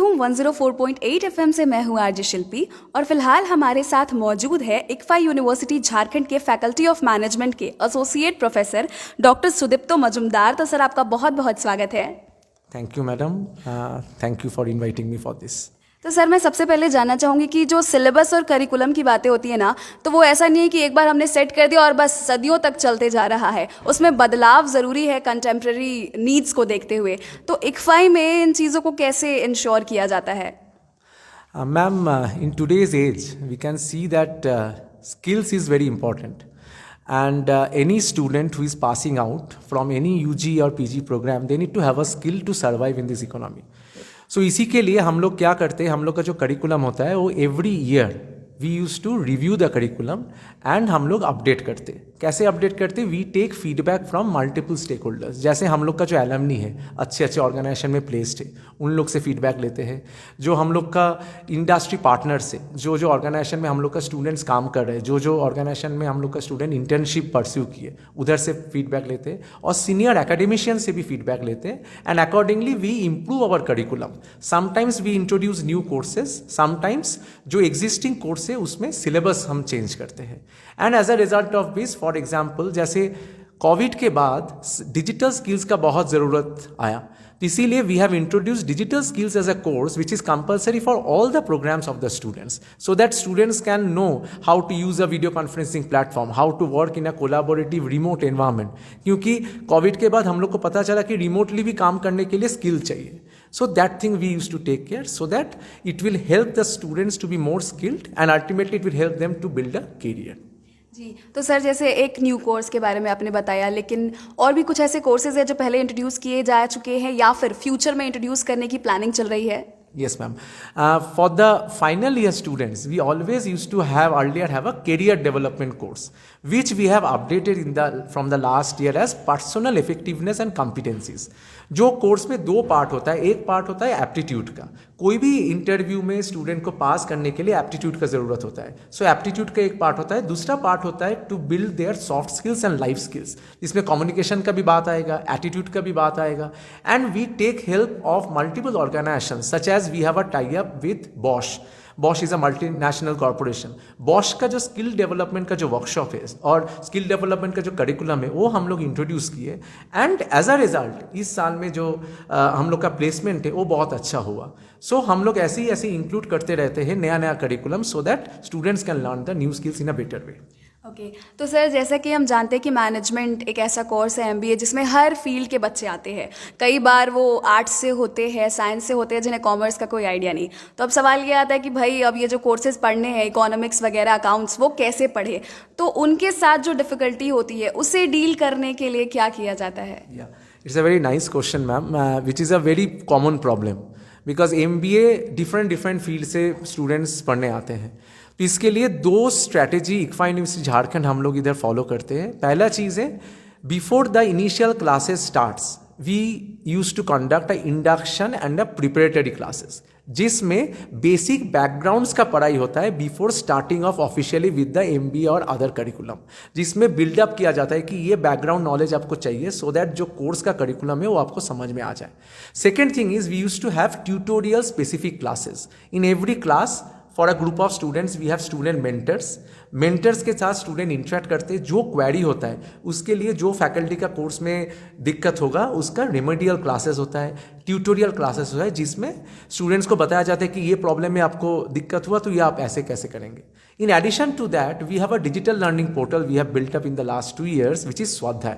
धूम 104.8 एफएम से मैं हूं आरजे शिल्पी और फिलहाल हमारे साथ मौजूद है इक्फा यूनिवर्सिटी झारखंड के फैकल्टी ऑफ मैनेजमेंट के associate professor doctor Sudipto Majumdar. तो सर आपका बहुत बहुत स्वागत है। Thank you madam, thank you for inviting me for this. तो सर मैं सबसे पहले जानना चाहूँगी कि जो सिलेबस और करिकुलम की बातें होती है ना, तो वो ऐसा नहीं है कि एक बार हमने सेट कर दिया और बस सदियों तक चलते जा रहा है। उसमें बदलाव ज़रूरी है कंटेम्प्रेरी नीड्स को देखते हुए। तो इक्फाई में इन चीज़ों को कैसे इंश्योर किया जाता है? Ma'am, in today's age we can see that skills is very important, and any student who is passing out from any UG or PG program, they need to have a skill to survive in this economy. So इसी के लिए हम लोग क्या करते हैं, हम लोग का जो करिकुलम होता है वो every year we use to review the curriculum and हम लोग अपडेट करते। कैसे अपडेट करते? We take feedback from multiple stakeholders. जैसे हम लोग का जो एलमनी है, अच्छे अच्छे ऑर्गेनाइजेशन में प्लेस्ड है, उन लोग से फीडबैक लेते हैं। जो हम लोग का इंडस्ट्री पार्टनर से, जो ऑर्गेनाइजेशन में हम लोग का स्टूडेंट्स काम कर रहे हैं, जो ऑर्गेनाइजेशन में हम लोग का स्टूडेंट इंटर्नशिप परस्यू किए, उधर से फीडबैक लेते हैं और सीनियर एकेडमिशियन से भी फीडबैक लेते हैं and accordingly we improve our curriculum. Sometimes we introduce new courses, sometimes जो एग्जिस्टिंग कोर्स है उसमें सिलेबस हम चेंज करते हैं। And as a result of this, for example जैसे कोविड के बाद डिजिटल स्किल्स का बहुत ज़रूरत आया, तो इसीलिए we have introduce digital skills as a course which is compulsory for all the programmes of the students, so that students can know how to use a video conferencing platform, how to work in a collaborative remote environment. क्योंकि Covid के बाद हम लोग को पता चला कि remotely भी काम करने के लिए स्किल चाहिए। So that thing we used to take care so that it will help the students to be more skilled and ultimately it will help them to build a career. जी, तो sir जैसे एक new course के बारे में आपने बताया, लेकिन और भी कुछ ऐसे कोर्सेज हैं जो पहले इंट्रोड्यूस किए जा चुके हैं या फिर फ्यूचर में इंट्रोड्यूस करने की प्लानिंग चल रही है? Yes, ma'am. For the final year students, we always used to have earlier have a career development course, which we have updated from the last year as personal effectiveness and competencies. जो course में दो part होता है, एक part होता है aptitude का। कोई भी इंटरव्यू में स्टूडेंट को पास करने के लिए एप्टीट्यूड का ज़रूरत होता है। सो एप्टीट्यूड का एक पार्ट होता है, दूसरा पार्ट होता है to build their soft skills and life skills. इसमें कम्युनिकेशन का भी बात आएगा, एटीट्यूड का भी बात आएगा। And we take help of multiple organisation such as we have a tie up with Bosch. Bosch is a multinational corporation. Bosch का जो स्किल डेवलपमेंट का जो वर्कशॉप है और स्किल डेवलपमेंट का जो करिकुलम है वो हम लोग इंट्रोड्यूस किए एंड एज अ रिजल्ट इस साल में जो हम लोग का प्लेसमेंट है वो बहुत अच्छा हुआ। सो हम लोग ऐसे ही इंक्लूड करते रहते हैं नया नया curriculum so that students can learn the new skills in a better way. Okay, तो सर जैसा कि हम जानते हैं कि मैनेजमेंट एक ऐसा कोर्स है एमबीए जिसमें हर फील्ड के बच्चे आते हैं। कई बार वो आर्ट्स से होते हैं, साइंस से होते हैं, जिन्हें कॉमर्स का कोई आइडिया नहीं। तो अब सवाल ये आता है कि भाई अब ये जो कोर्सेज पढ़ने हैं, इकोनॉमिक्स वगैरह, अकाउंट्स, वो कैसे पढ़े? तो उनके साथ जो डिफ़िकल्टी होती है उसे डील करने के लिए क्या किया जाता है? It's a very nice question ma'am, which is a very common problem because MBA different field से स्टूडेंट्स पढ़ने आते हैं। तो इसके लिए दो स्ट्रैटेजी इक्फा यूनिवर्सिटी झारखंड हम लोग इधर फॉलो करते हैं। पहला चीज़ है, before the initial classes starts we use to conduct a induction and a preparatory classes, जिसमें बेसिक बैकग्राउंड्स का पढ़ाई होता है before starting of officially with the MBA और अदर करिकुलम, जिसमें बिल्डअप किया जाता है कि ये बैकग्राउंड नॉलेज आपको चाहिए सो दैट जो कोर्स का करिकुलम है वो आपको समझ में आ जाए। Second thing is we use to have tutorial specific classes in every class. For a group of students we have student mentors के साथ स्टूडेंट इंटरेक्ट करते हैं। जो क्वेरी होता है उसके लिए जो फैकल्टी का कोर्स में दिक्कत होगा उसका रेमेडियल क्लासेस होता है, ट्यूटोरियल क्लासेस होता है, जिसमें स्टूडेंट्स को बताया जाता है कि ये प्रॉब्लम में आपको दिक्कत हुआ तो ये आप ऐसे कैसे करेंगे। In addition to that we have a digital learning portal we have built up in the last 2 years which is Swadhyay.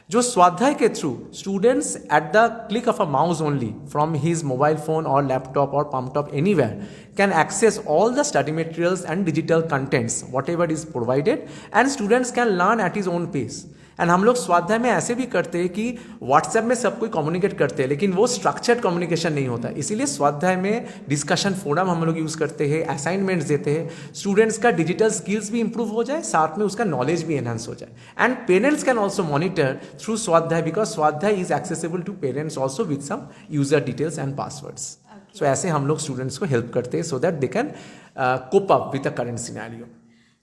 जो स्वाध्याय के through students at the click of a mouse only from his mobile phone और laptop और palmtop anywhere can access all the study materials and digital contents whatever is provided and students can learn at his own pace। And हम लोग स्वाध्याय में ऐसे भी करते हैं कि व्हाट्सएप में सब कोई कम्युनिकेट करते हैं लेकिन वो स्ट्रक्चर्ड कम्युनिकेशन नहीं होता, इसीलिए स्वाध्याय में डिस्कशन फोरम हम लोग यूज़ करते हैं, असाइनमेंट्स देते हैं, स्टूडेंट्स का डिजिटल स्किल्स भी इंप्रूव हो जाए, साथ में उसका नॉलेज भी एनहांस हो जाए। And parents can also monitor through Swadhyay because Swadhyay is accessible to parents also with some user details and passwords. So ऐसे हम लोग स्टूडेंट्स को हेल्प करते हैं so that they can cope up with the current scenario.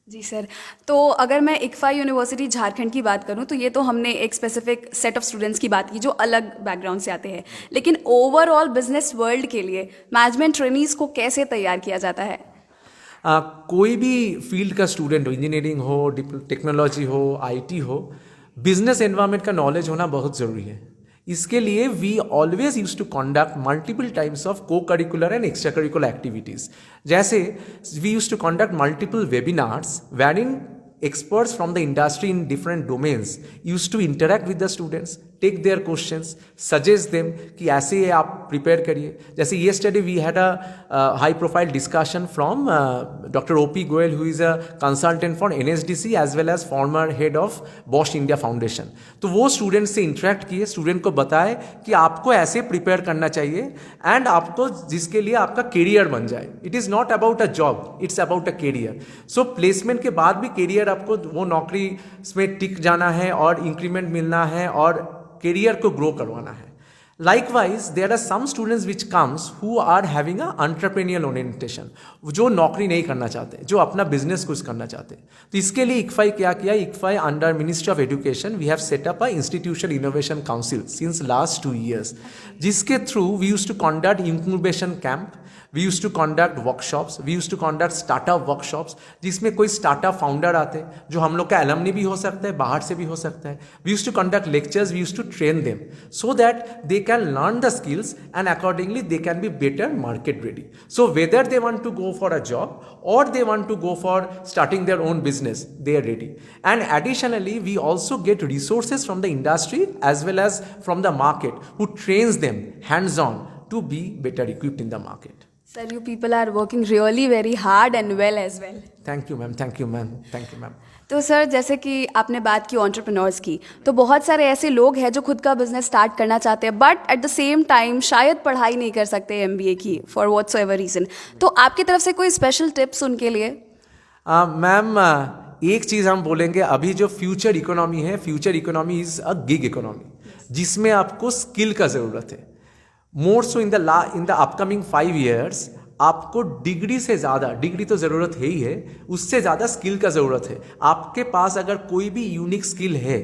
जी sir. तो अगर मैं इक्फा यूनिवर्सिटी झारखंड की बात करूं तो ये तो हमने एक स्पेसिफिक सेट ऑफ स्टूडेंट्स की बात की जो अलग बैकग्राउंड से आते हैं, लेकिन ओवरऑल बिजनेस वर्ल्ड के लिए मैनेजमेंट ट्रेनीज को कैसे तैयार किया जाता है? कोई भी फील्ड का स्टूडेंट हो, इंजीनियरिंग हो, टेक्नोलॉजी हो, आईटी हो, बिजनेस एनवायरनमेंट का नॉलेज होना बहुत ज़रूरी है। इसके लिए we always use to conduct multiple types of cocurricular and extracurricular activities. जैसे we use to conduct multiple webinars wherein experts from the industry in different domains used to interact with the students, take their questions, suggest them कि ऐसे ये आप prepare करिए। जैसे yesterday we had a high profile discussion from Dr. O.P. Goel, who is a consultant for NSDC as well as former head of Bosch India Foundation। तो वो student से interact किए, स्टूडेंट को बताए कि आपको ऐसे प्रिपेयर करना चाहिए एंड आपको जिसके लिए आपका करियर बन जाए। It is not about a job, it's about a career. So placement के बाद भी करियर आपको वो नौकरी में टिक जाना है और इंक्रीमेंट मिलना है और करियर को ग्रो करवाना है। Likewise there are some students which comes who are having a entrepreneurial orientation, जो नौकरी नहीं करना चाहते, जो अपना बिजनेस कुछ करना चाहते। तो इसके लिए इक्फाई क्या किया, ICFAI under ministry of education we have set up a institution innovation council since last 2 years, जिसके through we use to conduct incubation camp, we use to conduct workshops, we use to conduct startup workshops, जिसमें कोई startup founder आते हैं जो हम लोग का alumni भी हो सकता है, बाहर से भी हो सकता है। We use to conduct lectures, we use to train them so that they can learn the skills and accordingly they can be better market ready. So whether they want to go for a job or they want to go for starting their own business, they are ready. And additionally we also get resources from the industry as well as from the market who trains them hands on to be better equipped in the market. Sir, you people are working really very hard and well as well. Thank you ma'am, thank you ma'am, thank you ma'am. तो sir जैसे कि आपने बात की entrepreneurs की, तो बहुत सारे ऐसे लोग हैं जो खुद का बिजनेस स्टार्ट करना चाहते हैं but at the same time शायद पढ़ाई नहीं कर सकते एमबीए की फॉर व्हाटसोएवर रीजन। तो आपकी तरफ से कोई स्पेशल टिप्स उनके लिए? मैम एक चीज़ हम बोलेंगे, अभी जो फ्यूचर इकोनॉमी है, future economy is a gig economy जिसमें आपको स्किल का ज़रूरत है। मोर सो इन द अपकमिंग 5 years आपको डिग्री से ज़्यादा, डिग्री तो ज़रूरत है ही है, उससे ज़्यादा स्किल का ज़रूरत है। आपके पास अगर कोई भी यूनिक स्किल है,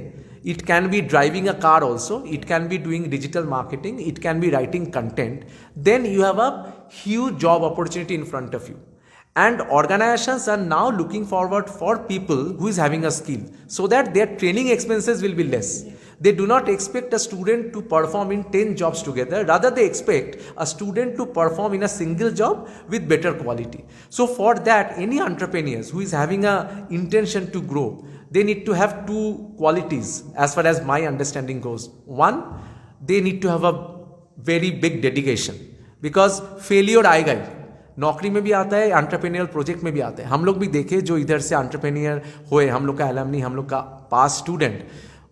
it can be driving a car also, it can be doing digital marketing, it can be writing content, then you have a huge job opportunity in front of you. And organizations are now looking forward for people who is having a skill so that their training expenses will be less. They do not expect a student to perform in 10 jobs together. Rather, they expect a student to perform in a single job with better quality. So for that, any entrepreneurs who is having a intention to grow, they need to have 2 qualities as far as my understanding goes. One, they need to have a very big dedication because failure आएगा ही, नौकरी में भी आता है, entrepreneur project में भी आता है। हम लोग भी देखे जो इधर से एंटरप्रेन्योर हुए, हम लोग का एलमनी, हम लोग का पास स्टूडेंट,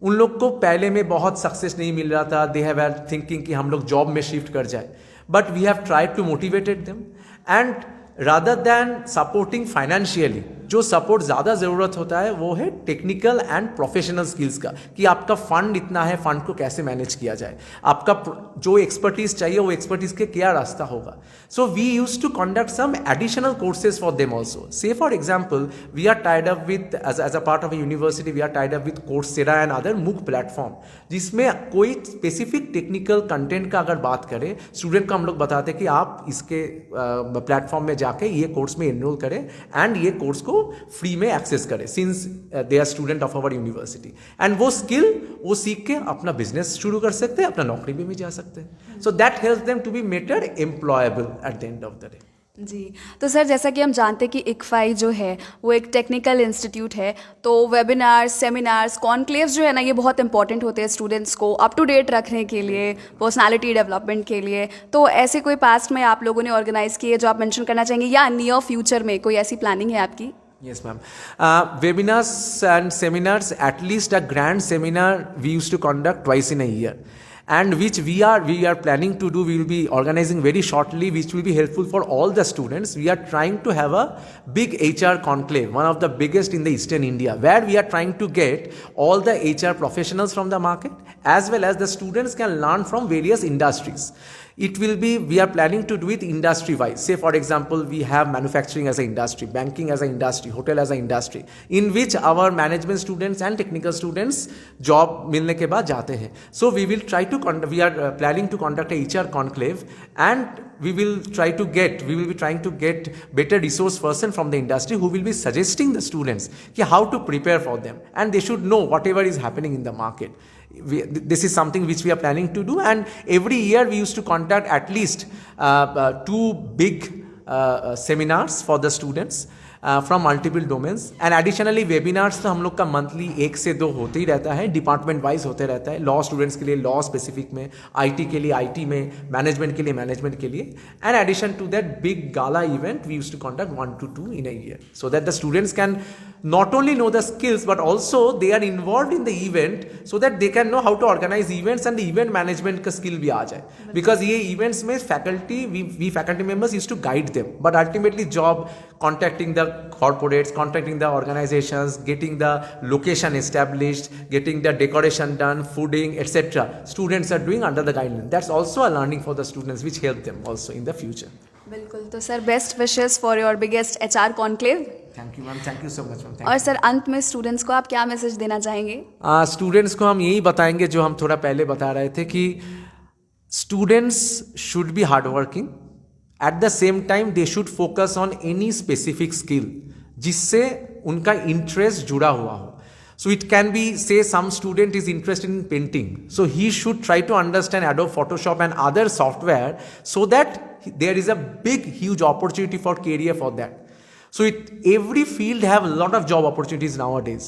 उन लोग को पहले में बहुत सक्सेस नहीं मिल रहा था। दे हैव थिंकिंग कि हम लोग जॉब में शिफ्ट कर जाए, but we have tried to motivated them and rather than supporting financially, जो सपोर्ट ज़्यादा ज़रूरत होता है वो है टेक्निकल एंड प्रोफेशनल स्किल्स का, कि आपका फंड इतना है, फंड को कैसे मैनेज किया जाए, आपका जो एक्सपर्टीज चाहिए वो एक्सपर्टीज के क्या रास्ता होगा। So we use to conduct some additional courses for them also. Say for example we are tied up with as a part of university, we are tied up with Coursera and other MOOC platform, जिसमें कोई specific technical content का अगर बात करें, student को हम लोग बताते हैं कि आप इसके प्लेटफॉर्म में जाके ये कोर्स में एनरोल करें एंड ये कोर्स को फ्री में एक्सेस करें since they are student of our university, and वो स्किल वो सीख के अपना बिजनेस शुरू कर सकते हैं, अपना नौकरी में भी जा सकते हैं। So that helps them to be better employable at the end of the day. जी, तो सर जैसा कि हम जानते हैं कि इक्फाई जो है वो एक टेक्निकल इंस्टीट्यूट है, तो वेबिनार्स, सेमिनार्स, कॉन्क्लेव्स जो है ना, ये बहुत इंपॉर्टेंट होते हैं स्टूडेंट्स को अप टू डेट रखने के लिए, पर्सनालिटी डेवलपमेंट के लिए। तो ऐसे कोई पास्ट में आप लोगों ने ऑर्गेनाइज किए जो आप मेंशन करना चाहेंगे, या नियर फ्यूचर में कोई ऐसी प्लानिंग है आपकी? Yes, ma'am. Webinars and seminars, at least a grand seminar we used to conduct twice in a year. and which we are planning to do. We will be organizing very shortly, which will be helpful for all the students. We are trying to have a big HR conclave, one of the biggest in the Eastern India, where we are trying to get all the HR professionals from the market, as well as the students can learn from various industries. It will be, we are planning to do it industry wise. Say for example, we have manufacturing as an industry, banking as an industry, hotel as an industry, in which our management students and technical students job मिलने के बाद जाते हैं. So we will try to we are planning to conduct a HR conclave, and we will be trying to get better resource person from the industry who will be suggesting the students how to prepare for them, and they should know whatever is happening in the market. This is something which we are planning to do, and every year we used to conduct at least 2 big seminars for the students from multiple domains, and additionally webinars तो हम लोग का monthly 1 से 2 होते ही रहता है, department wise होते रहता है. लॉ स्टूडेंट्स के लिए लॉ स्पेसिफिक में, IT के लिए IT में, मैनेजमेंट के लिए मैनेजमेंट के लिए, and addition to that big gala event we used to conduct 1 to 2 in a year, so that the students can not only know the skills but also they are involved in the event, so that they can know how to organize events and the event management का skill भी आ जाए. Because ये events में faculty, we faculty members used to guide them, but ultimately job contacting the corporates, contacting the organizations, getting the location established, getting the decoration done, fooding, etc. students are doing under the guideline. That's also a learning for the students, which help them also in the future. बिल्कुल. तो sir, best wishes for your biggest HR conclave. Thank you ma'am, thank you so much ma'am. और sir, अंत में students को आप क्या message देना चाहेंगे? स्टूडेंट्स को हम यही बताएंगे जो हम थोड़ा पहले बता रहे थे, कि students should be hard working. At the same time they should focus on any specific skill जिससे उनका इंटरेस्ट जुड़ा हुआ हो. So it can be, say some student is interested in painting, so he should try to understand Adobe Photoshop and other software, so that there is a big huge opportunity for career for that. So every field have a lot of job opportunities nowadays,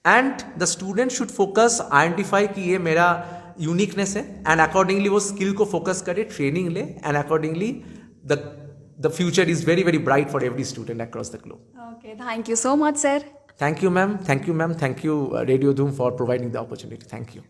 and the student should focus, identify कि ये मेरा uniqueness है, and accordingly वो skill को focus करे, training ले, and accordingly the future is very very bright for every student across the globe. Okay, thank you so much, sir. Thank you, ma'am. Thank you, ma'am. Thank you, Radio Dhoom, for providing the opportunity. Thank you.